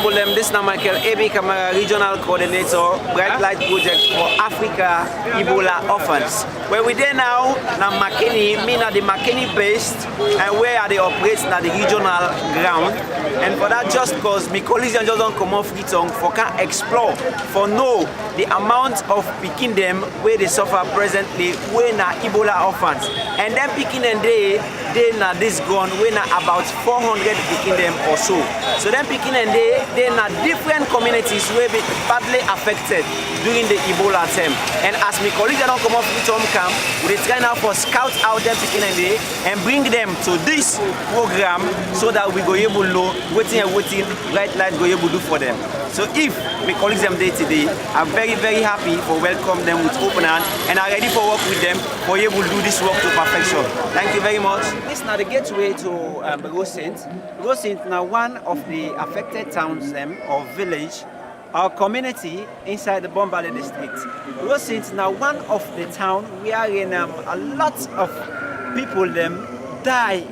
Ambulem, this is Michael AB Camara, Regional Coordinator, Bright Light Projects for Africa, Ebola Orphans. Where we there now, na Makeni, the Makeni based, and where are they operating at the regional ground. And for that, just cause my colleagues just don't come off the tongue for can explore, for know the amount of picking them where they suffer presently, where na Ebola Orphans. And then picking them they na this gone, where na about 400 picking them or so. So then picking and they na different communities where be badly affected during the Ebola term. And as my colleagues don't come off the home camp, we try now for scout out them picking and bring them to this program so that we go able to waiting Bright Light go able to do for them. So if my colleagues them day today, I'm very happy for welcome them with open hands and are ready for work with them for able to do this work to perfection. Thank you very much. This is now the gateway to Rosint. Rosint now one of the affected towns or village or community inside the Bombali district. Rosint now one of the town where in a lot of people them die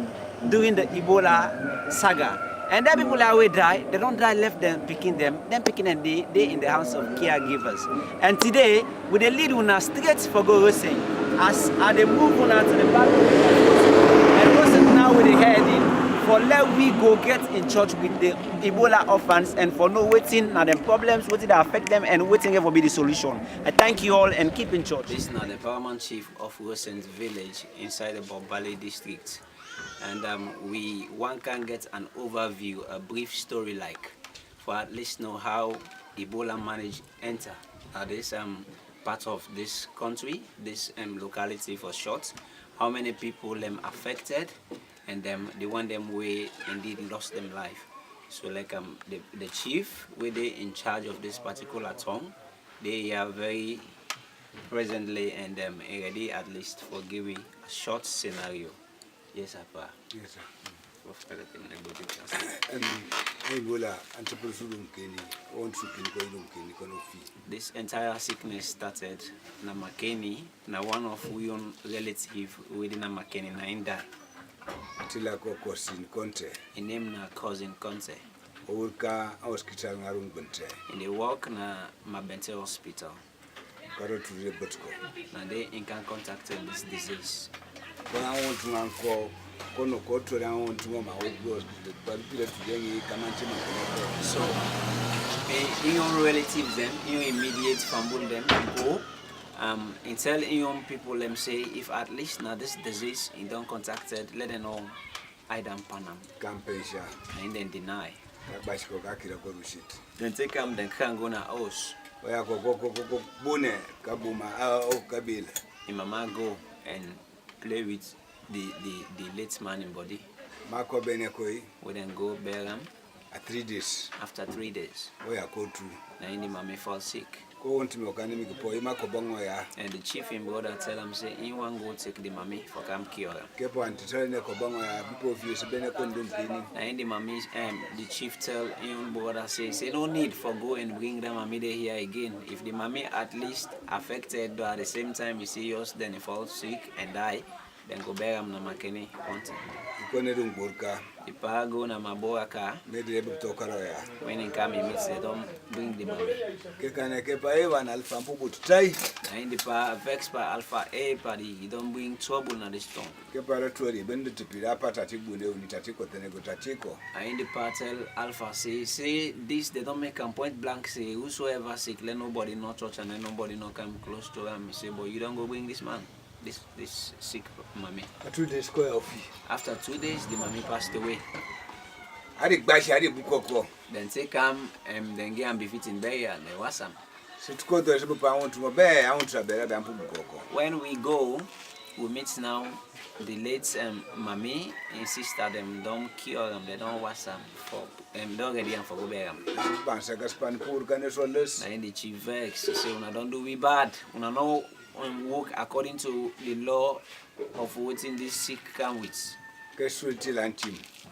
during the Ebola saga. And then people that will die, they don't die left them picking them and they in the hands of caregivers. And today, with the lead una straight for go Rosint, as they move on to the back and Rosint now with the heading for let we go get in touch with the Ebola orphans and for no waiting now them problems, waiting that affect them and waiting for be the solution. I thank you all and keep in touch. This is now the paramount chief of Rosint Village inside the Bombali district. And one can get an overview, a brief story like, for at least know how Ebola managed enter this part of this country, this locality for short, how many people affected, and the one them way indeed lost them life. So like the chief, where they in charge of this particular town, they are very presently and ready at least for giving a short scenario. Yes, sir. Yes, sir. Ebola this entire sickness started na Makeni, na one of we own relative within a Makeni na inda. Tila ko cousin Conte. In name na cousin Conte. Oka hospital ngarung bente. In the work na Mabente hospital. Karo to the botko. Na they in can contacted this disease. When I want to uncle, Kono Koto, I want to go my old girls, but so, in your relatives, them, in your immediate family, them go and tell young people, them say, if at least now this disease you don't contacted, let them know I don't panam. Campesha. And then deny. Then take them, then can go na house. Where go bone, kabuma, oh, kabila. Your mama go and play with the late man in body. Marco Benekoi. We then go bury him. 3 days. After 3 days. Where go to? Now the mommy fall sick. Go on to me, can you go? Marco Bongoya. And the chief in brother tell him say, "You want go take the mommy for come cure him." Keep on to tell Neko Bongoya. People of you, Benekon don't cleaning. Now the mommy, the chief tell young brother say no need for go and bring the mommy there here again. If the mommy at least affected, but at the same time you see yours, then he falls sick and die. Then go bury him na Makeni once. The pa go na Maboaka. When he come, he meets they don't bring the mommy. And the pa vex pa Alpha A party, he don't bring trouble na this town. And the pa tell Alpha say this they don't make a point blank say whosoever sick let nobody no touch and let nobody no come close to him. He say, but you don't go bring this man. This sick mommy. 2 days go After 2 days, the mommy passed away. Then take him and then get him befitting burial and they was him. When we go, we meet now the late mommy and sister them don't cure them, they don't wash them for don't ready and for go bury them. And the chief vex say una don't do we bad. Una know work according to the law of what in this sick come with.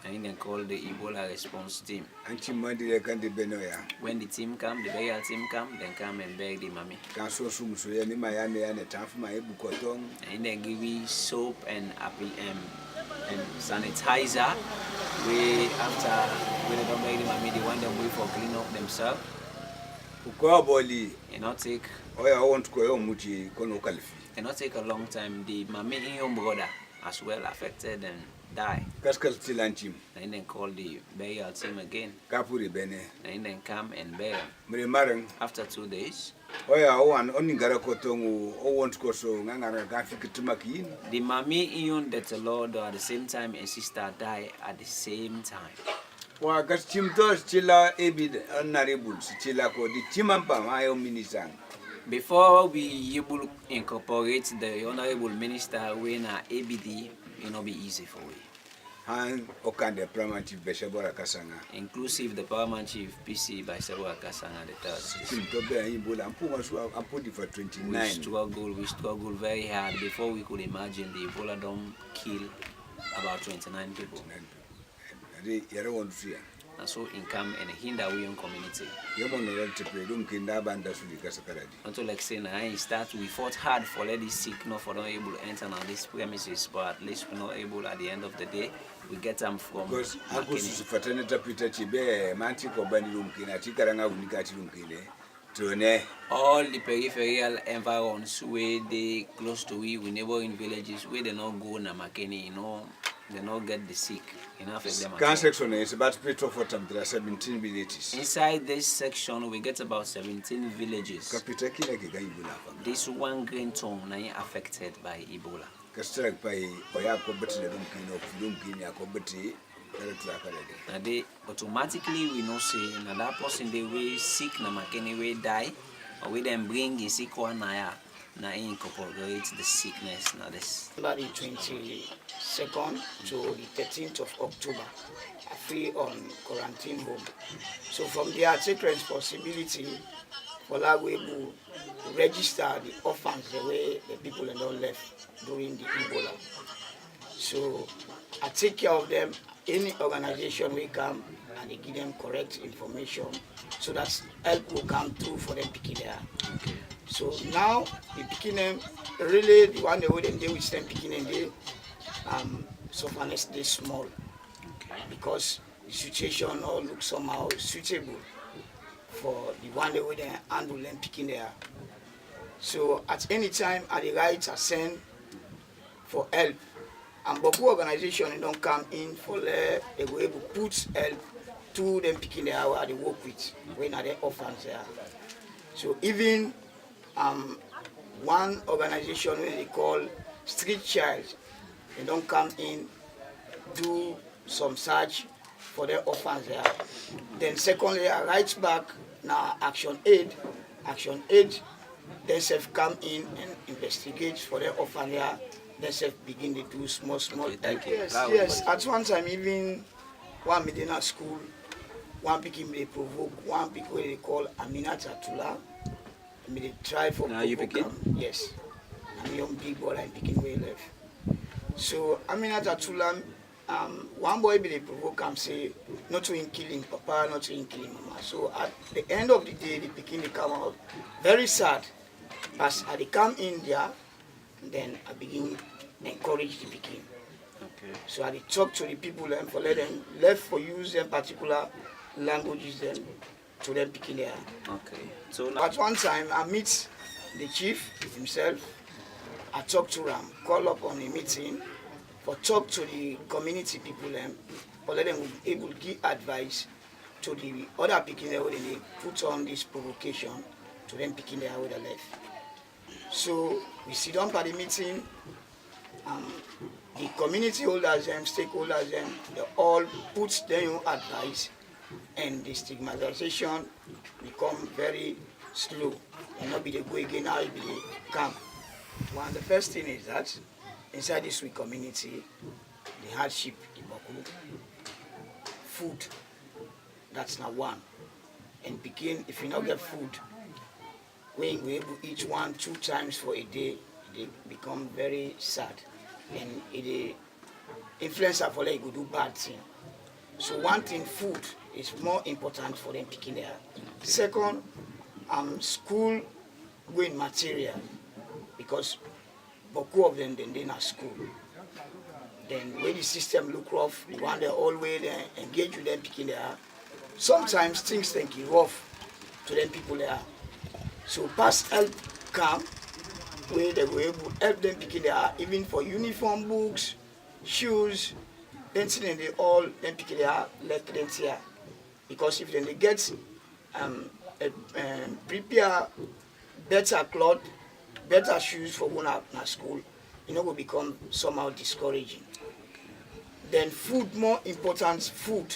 And then call the Ebola response team. When the team come, the burial team come, then come and bury the mommy. And then give me soap and sanitizer we after we don't make them the one them wait for clean up themselves. Bombali. It not take. Oh, I want to go muchi kono kalifi. It not take a long time. The mami in your brother as well affected and die. Kaskal tilanchim. And then call the burial team again. Kapuri bene. And then come and bury them. Mremarang. After 2 days. Oh yeah, one only garakotongu. Oh, want to go so ngangara gafikitumaki. The mami in that the Lord at the same time and sister die at the same time. Wa chiefdoms chila ebid honorables chila ko di chimampa mayo minister. Before we able incorporate the honorable minister when ABD, it not be easy for we. And okande paramount chief Beshebora Kasanga. Inclusive the paramount chief PC by Beshebora Kasanga the third. Ebola I'm putting for 29. We struggle very hard before we could imagine the Ebola don't kill about 29 people. And so income and hinder we in community. Until like saying I start we fought hard for let this sick not for not able to enter on these premises, but at least we're not able at the end of the day we get them from because Agus fraternity Peter Chibe Mantico Bandilum Kina Chikaranga Unikati Lumkine. All the peripheral environs where they close to we neighboring villages where they not go na Makeni, you know. They not get the sick. Enough of them. Section is about there are 17 villages. Inside this section, we get about 17 villages. This one green tongue is affected by Ebola. Now they automatically we know say now that person they will sick na makeni will die, or we then bring the sick one na incorporate the sickness now this. About the 22nd to the 13th of October, free on quarantine home. So from there, I take responsibility for that way to register the orphans the way the people don't left during the Ebola. So I take care of them. Any organization will come and they give them correct information so that help will come through for them picking there. So now the picking them really the one they wouldn't deal with them picking them they so far they small because the situation all looks somehow suitable for the one they wouldn't handle them picking there. So at any time at the right I send for help. And Boku organization don't come in for they will able to put help to them picking the hour they work with when are they orphans there. So even one organization they call Street Child, they don't come in do some search for their orphans there. Then secondly I write back now Action Aid, they self come in and investigate for their orphan there. They self begin to do small. Yes. At one time, even one Medina school, one picking they provoke, one pick where they call Aminata Tula. They try for now you picking? Yes. I'm young big boy and picking where left. So Aminata Tula, one boy they provoke and say, not to him killing papa, not to him killing mama. So at the end of the day, the picking they come out very sad. As they come in there, then I begin encourage the picking. Okay. So I talk to the people and for let them left for use them particular languages then to them picking there. Okay. So at one time I meet the chief himself. I talk to him, call up on a meeting for talk to the community people and for let them be able to give advice to the other picking there when they put on this provocation to them picking there with the left. So we sit down for the meeting, the community holders and stakeholders and they all put their own advice and the stigmatization become very slow and not be the go again, now it be the come. One the first thing is that inside this weak community, the hardship in Boku, food, that's not one. And begin if you not get food, when we able to eat 1-2 times for a day, they become very sad. And it influence for like go do bad thing. So one thing, food is more important for them picking there. Second, school going material because both of them then they not school. Then when the system look rough, we want to always engage with them picking there. Sometimes things think rough to them people there. So past help camp where they were able to help them picking there, even for uniform, books, shoes, anything they all them picking there like them here. Because if they get prepare better clothes, better shoes for one out in school, you know, will become somehow discouraging. Then food, more important, food.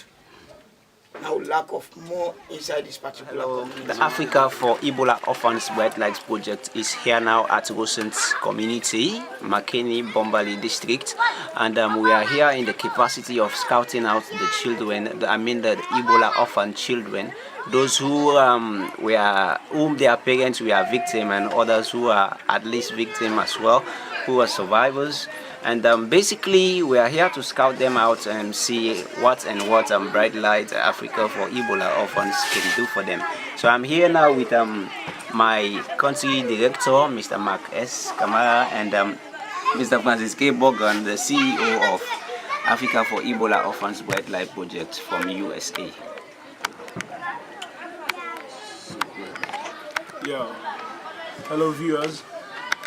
Now lack of more inside this particular community. The Africa for Ebola Orphans Light Project is here now at Rosint community, Makeni, Bombali district, and we are here in the capacity of scouting out the children, the Ebola orphan children, those who whom their parents were victim and others who are at least victim as well, who are survivors. And basically, we are here to scout them out and see what Bright Light Africa for Ebola Orphans can do for them. So I'm here now with my country director, Mr. Mark S. Kamara, and Mr. Francis K. Bogan, the CEO of Africa for Ebola Orphans Bright Light Project from USA. Yeah. Hello, viewers.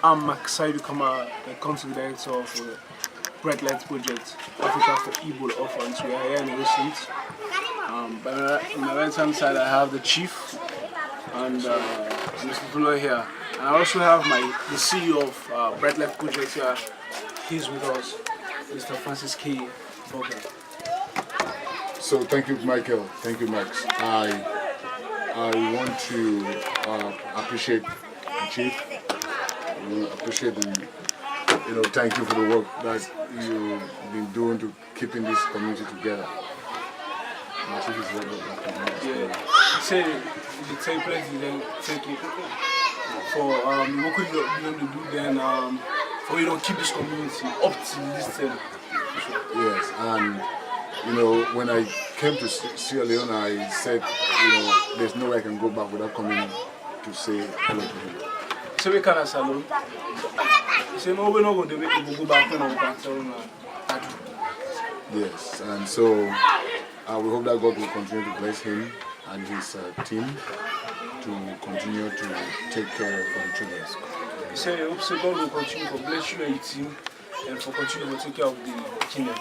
I'm Maksaidu Kamara, the country director of Bright Light Project, Africa for Ebola Orphans. We are here in Rosint. On my right hand side, I have the chief and Mr. Village here. And I also have the CEO of Bright Light Project here. He's with us, Mr. Francis K. Bogan. So thank you, Michael. Thank you, Max. I want to appreciate the chief. Appreciate thank you for the work that you've been doing to keeping this community together. My chief is very good. Say the take place then thank you for the work you're going to do then for you to keep this community up to this time. Yes, and when I came to Sierra Leone, I said, there's no way I can go back without coming to say hello to him. So we can salon. So no, we're not going to be able to go back when we can tell that. Yes, and so we hope that God will continue to bless him and his team to continue to take care of the children. So I hope so God will continue to bless you and your team and for continue to take care of the children.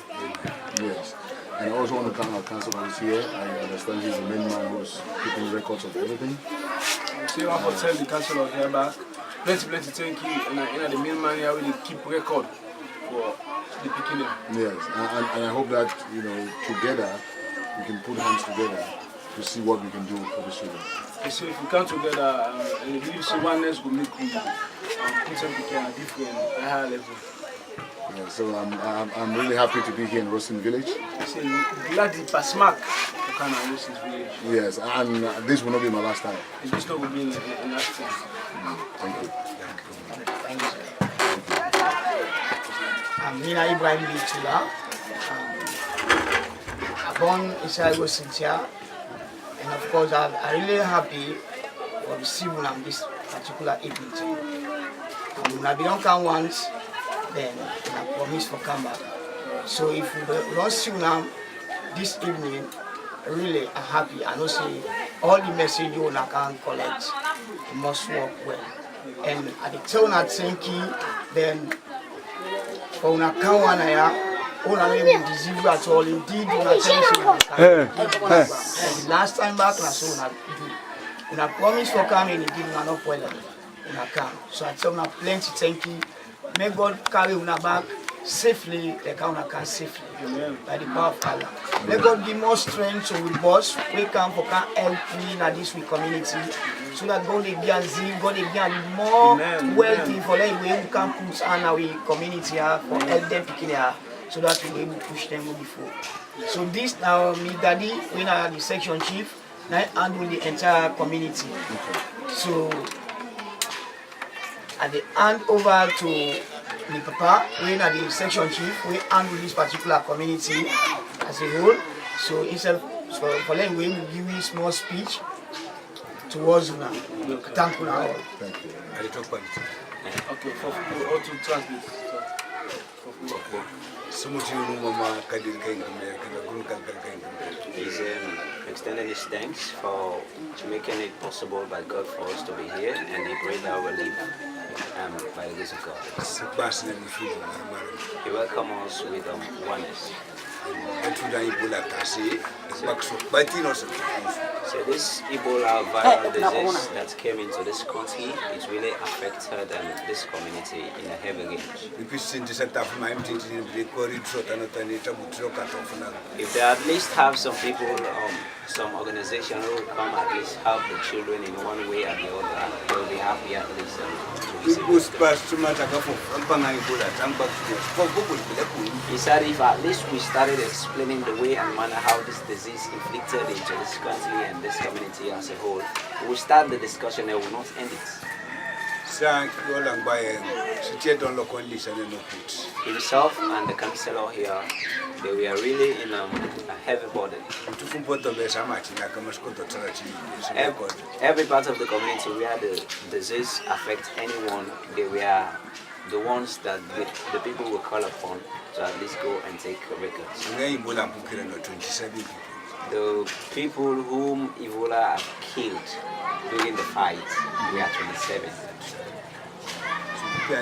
Yes. And I also want to thank our council who's here. I understand he's the main man who's keeping records of everything. So you want to tell the council here back. Plenty thank you, and the main man here really keep record for the picking. Yes, and I hope that together we can put hands together to see what we can do for the children. So if we come together, and if so oneness will make we put something at a different, higher level. Yeah, so I'm really happy to be here in Rosint Village. So glad the Pasmak to come to Rosint Village. Yes, and this will not be my last time. This not will be the last time. Thank you. Thank you, sir. I'm Mina Ibrahim Bichula. Born inside Rosint here, and of course I'm really happy for receiving this particular evening. When I don't come once, then I promise for come back. So if we don't see now this evening, really I'm happy. I know say all the message you can collect must work well. And at the tell una thank you, then for una come one here, una able deceive at all. Indeed, una tell you the last time back na so una promise for coming, indeed una not well. Una come. So I tell una plenty thank you. May God carry una back safely, like una can safely. By the power of Allah. Let God give more strength so we boss, we come for can help me in this week community. So that God will give zeal, God will give more wealthy for them we can put on our community here for help them picking here so that we will able to push them before. So this now me daddy, we are the section chief, now handle the entire community. So at the hand over to the papa, we are the section chief, we handle this particular community as a whole. So instead for them we will give you a small speech towards you now. Thank you now. Thank you. Okay, for to translate. He's extending his thanks for making it possible by God for us to be here, and he prayed that we'll live by the grace of God. He welcomed us with oneness. So this Ebola viral disease that came into this country, it really affected this community in a heavy range. If they at least have some people, some organization who will come at least help the children in one way or the other, they'll be happy at least to receive this. He said if at least we started explaining the way and manner how this disease inflicted into this country and this community as a whole, we will start the discussion and we will not end it. Himself and the councillor here, they were really in a heavy burden. Every part of the community where the disease affects anyone, they were the ones that the people will call upon to at least go and take records. The people whom Ebola killed during the fight, we are 27. They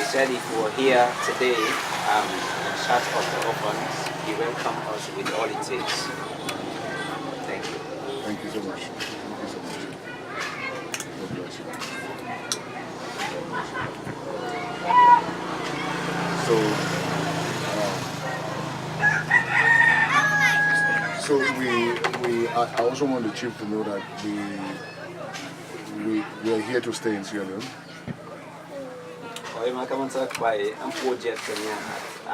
said if we were here today in search of the orphans, he welcomed us with all it takes. Thank you. Thank you so much. Thank you so much. God bless you. So I also want the chief to know that we are here to stay in Sierra Leone. I'm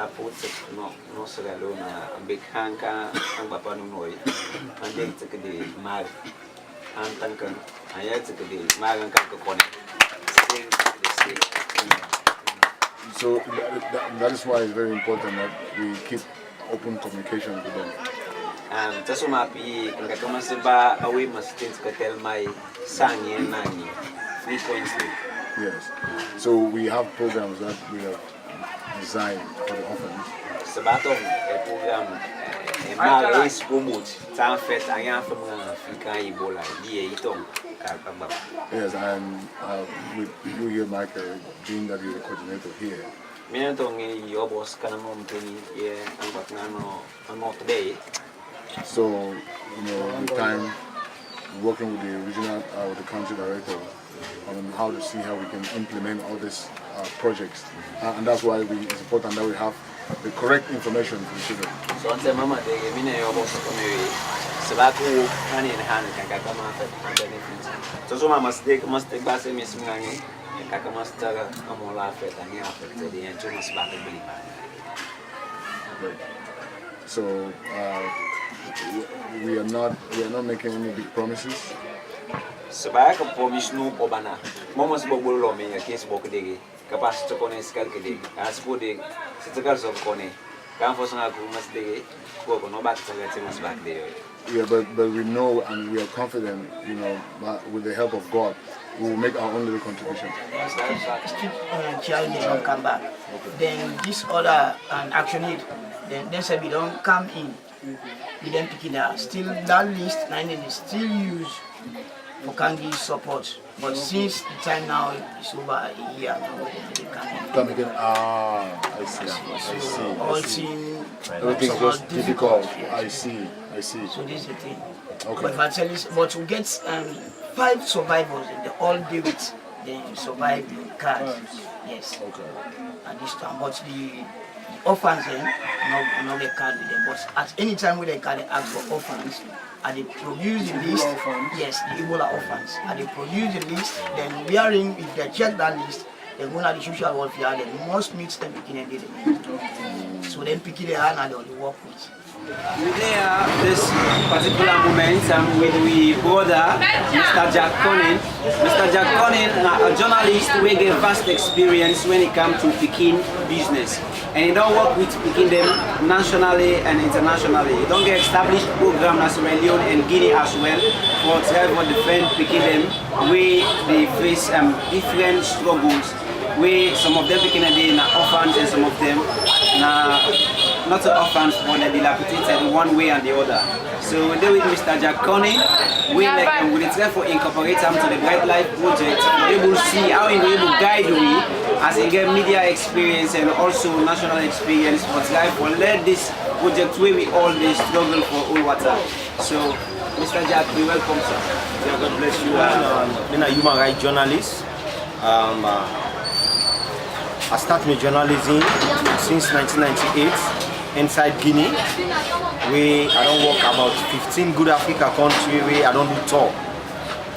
project no Sierra Leone. I'm big hanka. I'm papa no noy. I'm big to the mag. I'm thinking. I had to the mag and connect. So that is why it's very important that we keep open communication with them. That's why I'm away must tell my son and frequently. Yes. So we have programs that we have designed for the orphans. Sabato a program race promote time first I am from Africa Ebola Yes, and with you here, Michael, being that you're the coordinator here. So, you know, the time working with the regional, with the country director on how to see how we can implement all these projects. And that's why it's important that we have the correct information for the children. So, on the mama, they gave me a Sabaku hand in hand, Kakama, so I must take Bass and Miss Mangani, and Kakamaster, Amola, and he affected the end to us back in So we are not making any big promises. Sabaka promise no Obana. Momos Bobolo me a case book diggy, capacity to Scalcadi, as good citizens of Cone, Canfosana must dig, go no back to us back there. Yeah, but we know and we are confident, you know, with the help of God, we will make our own little contribution. Child they don't come back. Then this other action need, then they say we don't come in. We then pick it up. Still that list 90 is still used for Kangi support. But since the time now it's over a year now, they come again. I see. All things everything's just difficult. I see. So this is the thing. Okay. But if I tell you, but we get 5 survivors in the all day with they survive the cars. Yes. Okay. At this time, but the orphans then no get card with them. But at any time when they can ask for orphans, and they produce the list. Yes, the Ebola Orphans. And they produce the list. Then we are in. If they check that list, they go to the social welfare. They must meet them picking and did. So then picking the hand and they will work with. There, this particular moment, with we brother, Mr. Jack Conning. Mr. Jack Conning, a journalist who get vast experience when it comes to picking business. And he don't work with picking them nationally and internationally. He don't get established program as Sierra Leone and Guinea as well for to help defend picking them where they face different struggles where some of them picking a day na orphans and some of them na not orphans but they're dilapidated one way and the other. So we're there with Mr. Jack Connie. We try to incorporate him to the Bright Light Project. We're able to see how he will able to guide we as he get media experience and also national experience but life for let this project where we all they struggle for all water. So Mr. Jack, we welcome sir. Yeah, God bless you. I'm a human rights journalist. I started my journalism since 1998 inside Guinea. Where I don't work about 15 good Africa country where I don't do tour.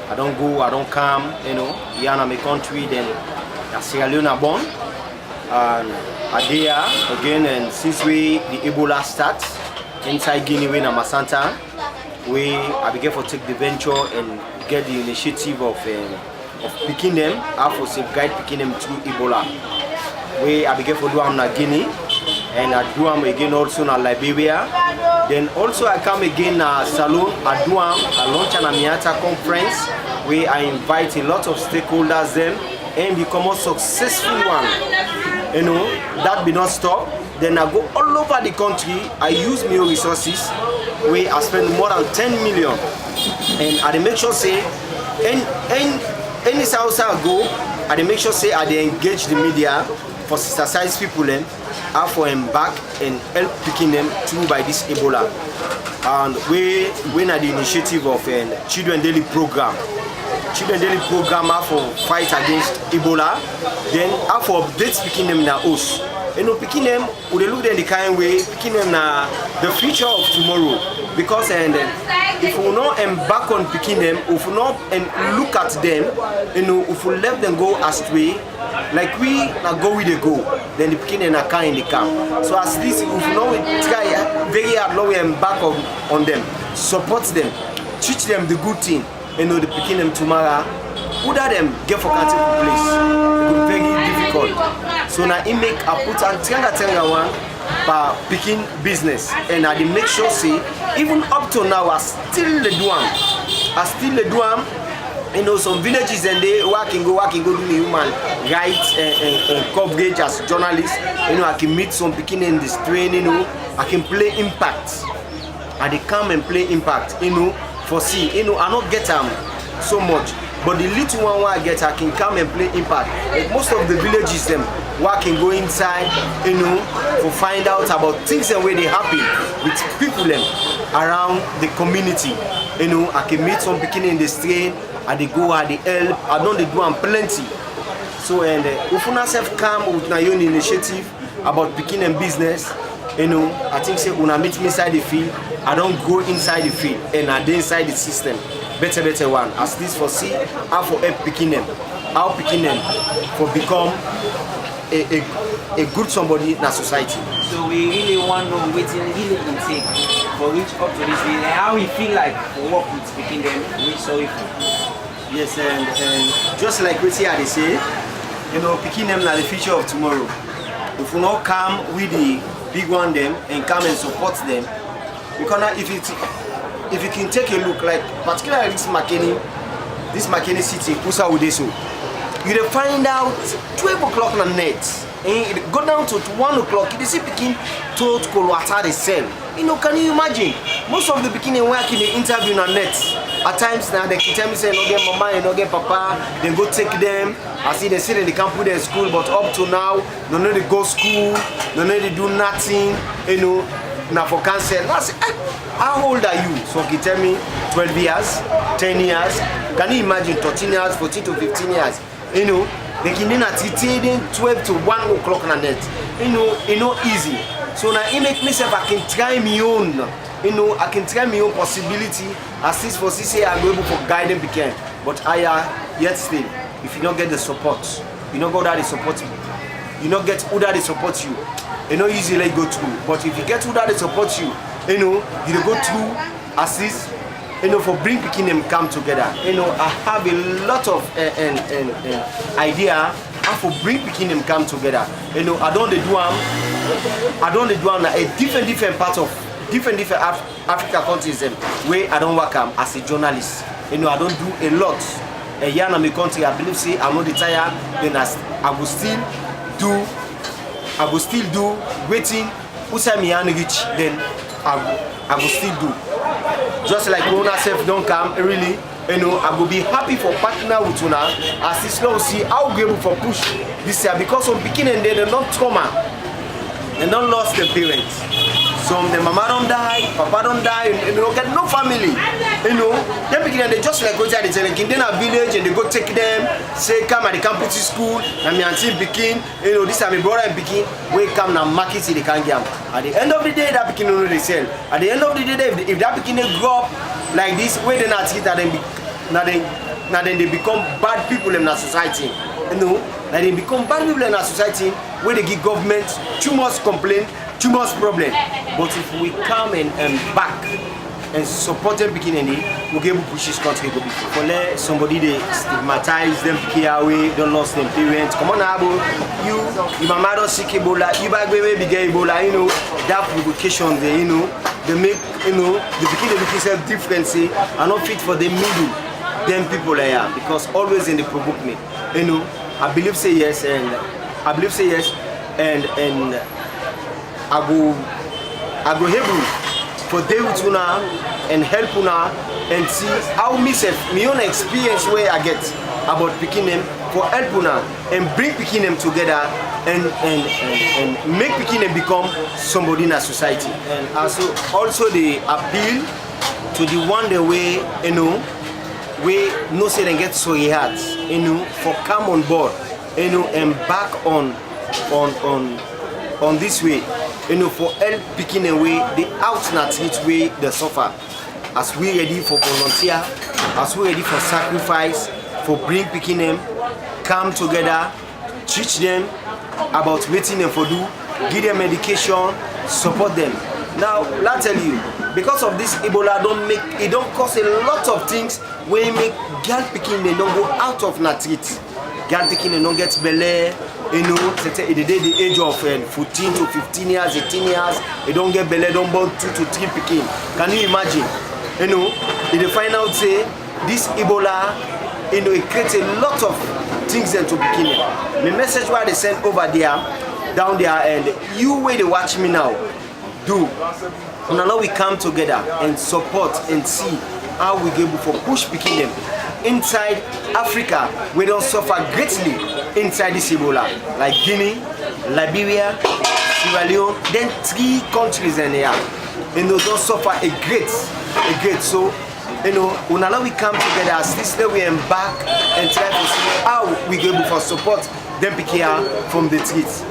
I don't go, I don't come, you know. Here in my country, then Sierra Leone born. And I there again, and since the Ebola starts inside Guinea, in Masanta, I began to take the venture and get the initiative of picking them, how to safeguard picking them through Ebola. I began to do in Guinea, and I do them again also in Liberia. Then also I come again Salon, I do a launch an Amiata conference where I invite a lot of stakeholders them and become a successful one. You know, that be not stop. Then I go all over the country. I use my resources where I spend more than 10 million. And I make sure say any house I go, I make sure say I engage the media for sensitize people and how for embark and help picking them through by this Ebola. And we are the initiative of Children Daily Program. Children Daily Program are for fight against Ebola. Then are for updates picking them na us. You know, picking them, we look at the kind way, picking them na the future of tomorrow. Because if we not embark on picking them, if we not look at them, you know, if we let them go astray, like we go with the go, then the picking them are kind in the camp. So as this, if we not try very hard, now we embark on them, support them, teach them the good thing, you know, the picking them tomorrow. Without them get for country place, it will be very difficult. So now I make a put and tenga one by picking business, and I make sure say even up to now I still the do am. You know, some villages and they working go do the human rights and coverage as journalists. You know, I can meet some picking in this train. You know, I can play impact. And they come and play impact. You know, for see. You know, I don't get so much. But the little one I get, I can come and play impact. Like most of the villages, them where I can go inside, you know, to find out about things and where they happen with people them around the community. You know, I can meet some people in the street, and they go and they help. I know they do them plenty. So and if you yourself come with your own initiative about picking and business, you know, I think say when I meet me inside the field, I don't go inside the field and I dey inside the system. Better one. As this for see how for help picking them, how picking them for become a good somebody in a society. So we really want to know what's really intake for reach up to this and how we feel like to work with picking them, which sorry for. Yes, and just like what they say, you know, picking them are the future of tomorrow. If we not come with the big one them and come and support them, because if you can take a look, like particularly this McKinney City, Usa Udeso, you will find out 12 o'clock on the net, and it go down to 1 o'clock, you see picking told Kolwata the cell. You know, can you imagine? Most of the beginning work in the interview on net. At times now they can tell me say no get mama, you no get papa, then go take them. I see they say that they can't put them in school, but up to now, they know they go school, they know they do nothing, you know, now for cancer. I say, how old are you? So he tell me 12 years, 10 years. Can you imagine 13 years, 14 to 15 years? You know, they can then at 12 to 1 o'clock on the net. You know, easy. So now it make me say I can try my own. You know, I can try my own possibility. As this for say I go able for guide them again. But I yet still, if you don't get the support, you don't go that they support me. You don't get who that they support you. You know easily go through. But if you get who that they support you, you know, you go through assist, you know, for bring picking them come together. You know, I have a lot of idea how for bring picking them come together. You know, I don't do a different part of different Africa countries where I don't work as a journalist. You know, I don't do a lot. a year in my country, I believe say I'm not tired, then I will still do waiting. Who say me and reach, then I will still do. Just like Corona self don't come, really, you know, I will be happy for partner with una as this now see how we able for push this year because on beginning they don't trauma, they don't lost their parents. Some the mama don't die, papa don't die, and you know, get no family. You know, they begin they just like go to the in a village and they go take them, say come at the campus school, and me auntie begin, you know, this is my brother and begin, we come now market they can't get. At the end of the day, that begin only they sell. At the end of the day, if that begin they grow up like this, where they not hit that now then they become bad people in our society. You know, and they become bad people in our society where they give government too much complaint, too much problem. But if we come and back and support them beginning, we'll be able to push this country go before. For let somebody they stigmatize them, pick away, don't lost them parents. Come on, Abu, your mama don't sick Ebola, you back baby big Ebola, you know, that provocation there, you know, they make, you know, the beginning make yourself different, say, are not fit for the middle, them people there, because always in the provoke me, you know, I believe say yes, and I believe say yes, and I go able for day with una and help una and see how my own experience where I get about picking them for help una and bring picking them together and make picking them become somebody in a society. And also the appeal to the one the way, you know, we no say they get sorry hearts, you know, for come on board, you know, and back on this way, you know, for help picking away the out-and-out way they suffer. As we ready for volunteer, as we ready for sacrifice, for bring picking them, come together, teach them about waiting them for do, give them medication, support them. Now, let me tell you, because of this Ebola it don't cost a lot of things when make girl picking they don't go out of natrit. Girl picking they don't get belly. You know, the age of 14 to 15 years, 18 years, they don't get belly, don't born 2 to 3 picking. Can you imagine? You know, in the final say, this Ebola, you know, it creates a lot of things into picking. The message why they send over there, down there, and you where they watch me now, do. And now we come together and support and see how we get able to push picking them inside Africa. We don't suffer greatly inside this Ebola, like Guinea, Liberia, Sierra Leone, then 3 countries in here. And those don't suffer a great. So, you know, when now we come together as this, we embark and try to see how we get able to support them picking from the streets.